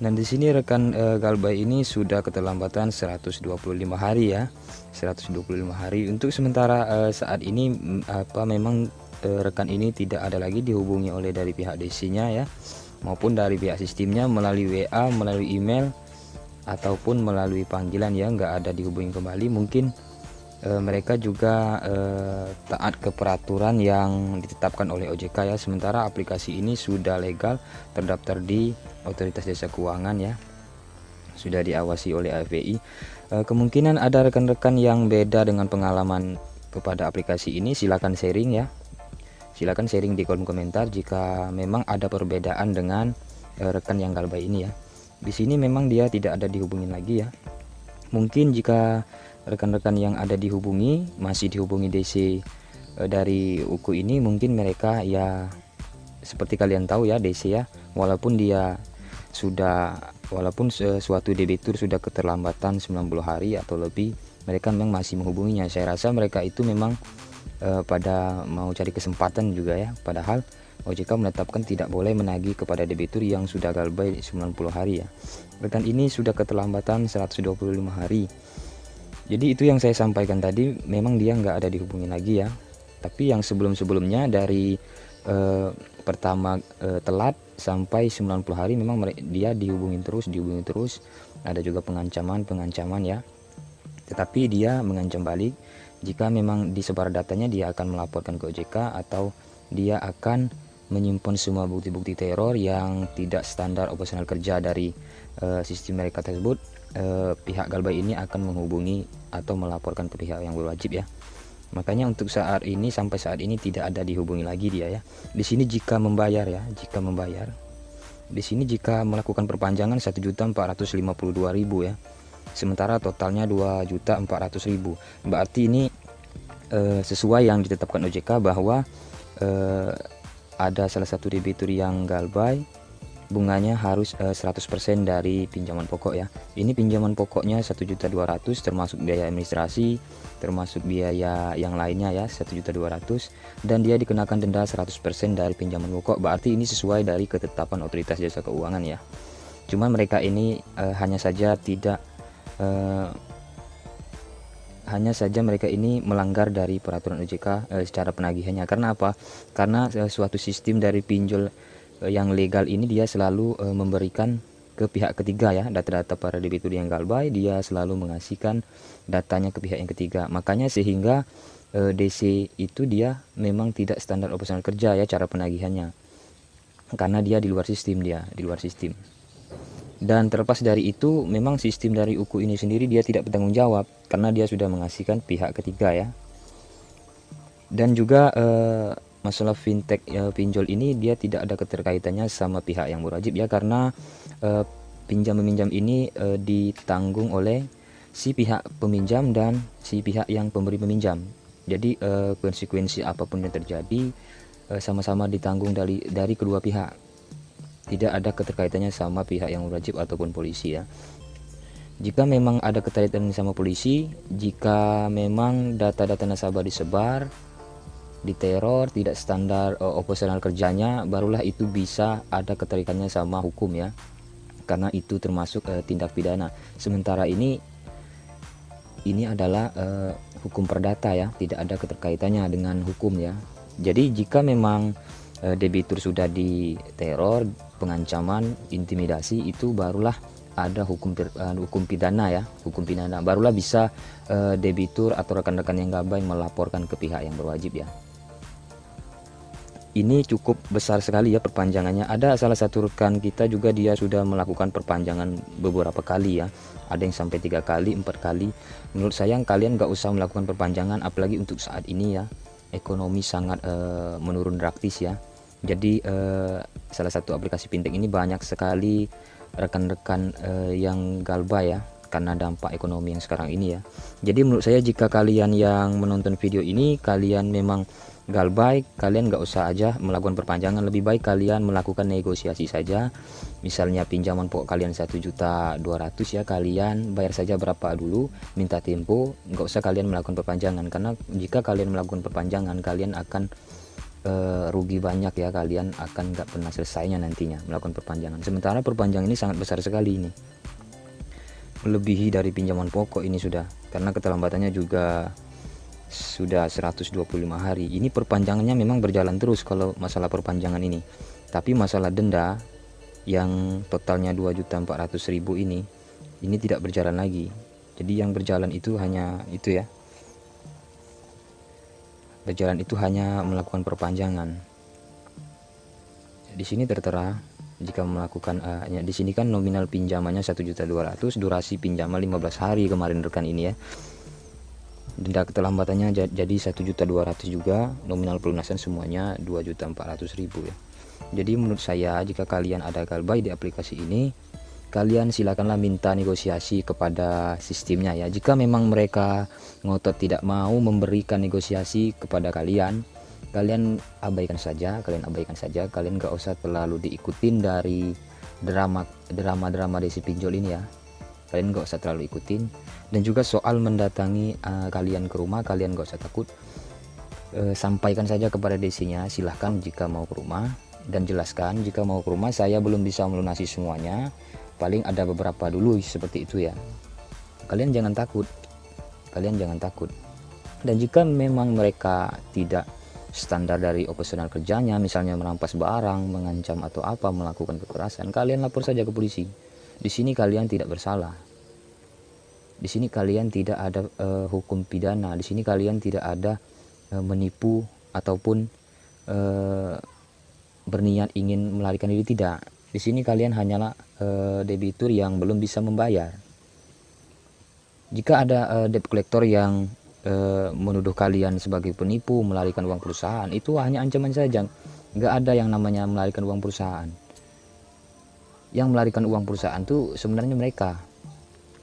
Dan di sini rekan Galbay ini sudah keterlambatan 125 hari ya. 125 hari. Untuk sementara saat ini memang rekan ini tidak ada lagi dihubungi oleh dari pihak DC-nya ya, maupun dari pihak sistemnya melalui WA, melalui email ataupun melalui panggilan ya, nggak ada dihubungi kembali. Mungkin mereka juga taat ke peraturan yang ditetapkan oleh OJK ya. Sementara aplikasi ini sudah legal, terdaftar di Otoritas Jasa Keuangan ya, sudah diawasi oleh AFPI. Kemungkinan ada rekan-rekan yang beda dengan pengalaman kepada aplikasi ini, silakan sharing ya, silakan sharing di kolom komentar jika memang ada perbedaan dengan rekan yang Galbay ini ya. Di sini memang dia tidak ada dihubungin lagi ya. Mungkin jika rekan-rekan yang ada dihubungi masih dihubungi DC dari UKU ini, mungkin mereka ya seperti kalian tahu ya, DC ya, walaupun suatu debitur sudah keterlambatan 90 hari atau lebih, mereka memang masih menghubunginya. Saya rasa mereka itu memang pada mau cari kesempatan juga ya, padahal OJK menetapkan tidak boleh menagih kepada debitur yang sudah Galbay 90 hari ya. Rekan ini sudah keterlambatan 125 hari. Jadi itu yang saya sampaikan tadi, memang dia nggak ada dihubungi lagi ya. Tapi yang sebelum-sebelumnya dari pertama telat sampai 90 hari memang dia dihubungin terus. Ada juga pengancaman ya. Tetapi dia mengancam balik, jika memang disebar datanya dia akan melaporkan ke OJK atau dia akan menyimpan semua bukti-bukti teror yang tidak standar operasional kerja dari sistem mereka tersebut. Pihak Galbay ini akan menghubungi atau melaporkan ke pihak yang berwajib ya. Makanya untuk sampai saat ini tidak ada dihubungi lagi dia ya. Di sini jika membayar ya, di sini jika melakukan perpanjangan 1.452.000 ya. Sementara totalnya 2.400.000. Berarti ini sesuai yang ditetapkan OJK bahwa ada salah satu debitur yang Galbay, bunganya harus 100% dari pinjaman pokok ya. Ini pinjaman pokoknya 1.200.000 termasuk biaya administrasi, termasuk biaya yang lainnya ya 1.200.000, dan dia dikenakan denda 100% dari pinjaman pokok. Berarti ini sesuai dari ketetapan Otoritas Jasa Keuangan ya. Cuma mereka ini hanya saja mereka ini melanggar dari peraturan OJK secara penagihannya. Karena apa? Karena suatu sistem dari pinjol yang legal ini dia selalu memberikan ke pihak ketiga ya, data-data para debitur yang Galbay dia selalu mengasihkan datanya ke pihak yang ketiga. Makanya sehingga DC itu dia memang tidak standar operasional kerja ya cara penagihannya, karena dia di luar sistem. Dan terlepas dari itu, memang sistem dari UKU ini sendiri dia tidak bertanggung jawab karena dia sudah mengasihkan pihak ketiga ya. Dan juga masalah fintech pinjol ini dia tidak ada keterkaitannya sama pihak yang berwajib ya, karena pinjam meminjam ini ditanggung oleh si pihak peminjam dan si pihak yang pemberi peminjam. Jadi konsekuensi apapun yang terjadi sama-sama ditanggung dari kedua pihak. Tidak ada keterkaitannya sama pihak yang berwajib ataupun polisi ya. Jika memang ada keterkaitan sama polisi, jika memang data-data nasabah disebar, diteror, tidak standar operasional kerjanya, barulah itu bisa ada keterikaitannya sama hukum ya, karena itu termasuk tindak pidana. Sementara ini adalah hukum perdata ya, tidak ada keterkaitannya dengan hukum ya. Jadi jika memang debitur sudah diteror, pengancaman, intimidasi, itu barulah ada hukum pidana ya, hukum pidana, barulah bisa debitur atau rekan-rekan yang Galbay melaporkan ke pihak yang berwajib ya. Ini cukup besar sekali ya perpanjangannya. Ada salah satu rekan kita juga dia sudah melakukan perpanjangan beberapa kali ya. Ada yang sampai 3 kali, 4 kali. Menurut saya kalian gak usah melakukan perpanjangan, apalagi untuk saat ini ya. Ekonomi sangat menurun drastis ya. Jadi salah satu aplikasi fintech ini banyak sekali rekan-rekan yang Galbay ya, karena dampak ekonomi yang sekarang ini ya. Jadi menurut saya jika kalian yang menonton video ini kalian memang Galbay, kalian nggak usah aja melakukan perpanjangan, lebih baik kalian melakukan negosiasi saja. Misalnya pinjaman pokok kalian 1.200.000 ya, kalian bayar saja berapa dulu, minta tempo, nggak usah kalian melakukan perpanjangan, karena jika kalian melakukan perpanjangan kalian akan rugi banyak ya, kalian akan nggak pernah selesainya nantinya melakukan perpanjangan. Sementara perpanjangan ini sangat besar sekali ini, melebihi dari pinjaman pokok ini sudah, karena keterlambatannya juga sudah 125 hari. Ini perpanjangannya memang berjalan terus kalau masalah perpanjangan ini, tapi masalah denda yang totalnya 2.400.000 ini tidak berjalan lagi. Jadi yang berjalan itu hanya itu ya, berjalan itu hanya melakukan perpanjangan. Di sini tertera jika melakukan di sini kan nominal pinjamannya 1.200.000, durasi pinjaman 15 hari kemarin rekan ini ya. Denda keterlambatannya jadi 1.200.000 juga, nominal pelunasan semuanya 2.400.000 ya. Jadi menurut saya jika kalian ada Galbay di aplikasi ini, kalian silakanlah minta negosiasi kepada sistemnya ya. Jika memang mereka ngotot tidak mau memberikan negosiasi kepada kalian, kalian abaikan saja, kalian gak usah terlalu diikutin dari drama desi pinjol ini ya. Kalian gak usah terlalu ikutin. Dan juga soal mendatangi kalian ke rumah, kalian gak usah takut. Sampaikan saja kepada desinya, silahkan jika mau ke rumah, dan jelaskan jika mau ke rumah saya belum bisa melunasi semuanya, paling ada beberapa dulu, seperti itu ya. Kalian jangan takut, dan jika memang mereka tidak standar dari operasional kerjanya, misalnya merampas barang, mengancam atau apa, melakukan kekerasan, kalian lapor saja ke polisi. Di sini kalian tidak bersalah, di sini kalian tidak ada hukum pidana, di sini kalian tidak ada menipu ataupun berniat ingin melarikan diri, tidak. Di sini kalian hanyalah debitur yang belum bisa membayar. Jika ada debt collector yang menuduh kalian sebagai penipu, melarikan uang perusahaan, itu hanya ancaman saja. Nggak ada yang namanya melarikan uang perusahaan. Yang melarikan uang perusahaan itu sebenarnya mereka,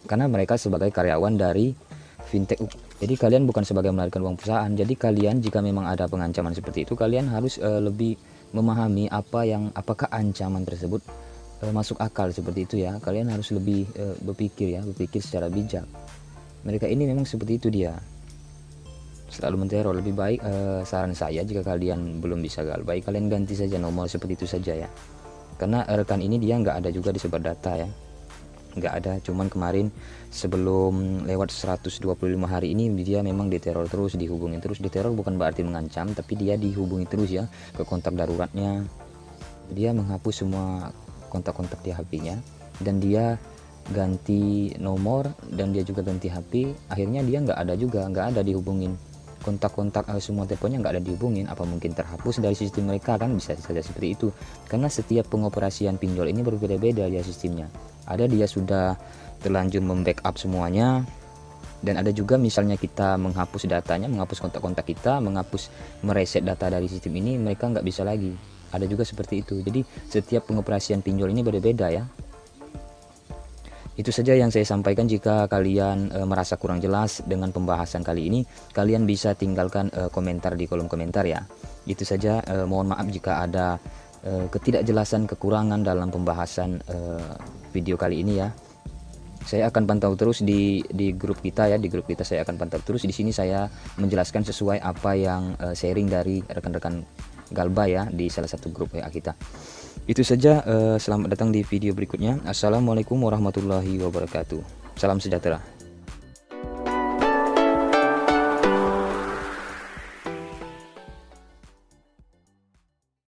karena mereka sebagai karyawan dari fintech. Jadi kalian bukan sebagai melarikan uang perusahaan. Jadi kalian jika memang ada pengancaman seperti itu, kalian harus lebih memahami apakah ancaman tersebut masuk akal, seperti itu ya. Kalian harus lebih berpikir secara bijak. Mereka ini memang seperti itu, dia selalu menteror. Lebih baik saran saya, jika kalian belum bisa Galbay, kalian ganti saja nomor seperti itu saja ya. Karena rekan ini dia nggak ada juga disebar data ya, nggak ada. Cuman kemarin sebelum lewat 125 hari ini dia memang diteror terus, dihubungi terus. Diteror bukan berarti mengancam, tapi dia dihubungi terus ya ke kontak daruratnya. Dia menghapus semua kontak-kontak di HP-nya, dan dia ganti nomor, dan dia juga ganti HP. Akhirnya dia nggak ada dihubungin. Kontak-kontak semua teleponnya nggak ada dihubungin. Apa mungkin terhapus dari sistem mereka? Kan bisa saja seperti itu, karena setiap pengoperasian pinjol ini berbeda-beda ya sistemnya. Ada dia sudah terlanjur membackup semuanya, dan ada juga misalnya kita menghapus datanya, menghapus kontak-kontak kita, mereset data dari sistem ini, mereka nggak bisa lagi. Ada juga seperti itu. Jadi setiap pengoperasian pinjol ini berbeda ya. Itu saja yang saya sampaikan. Jika kalian merasa kurang jelas dengan pembahasan kali ini, kalian bisa tinggalkan komentar di kolom komentar ya. Itu saja. Mohon maaf jika ada ketidakjelasan, kekurangan dalam pembahasan video kali ini ya. Saya akan pantau terus di grup kita ya. Di grup kita saya akan pantau terus. Di sini saya menjelaskan sesuai apa yang sharing dari rekan-rekan Galbay ya, di salah satu grup WA kita. Itu saja. Selamat datang di video berikutnya. Assalamualaikum warahmatullahi wabarakatuh. Salam sejahtera.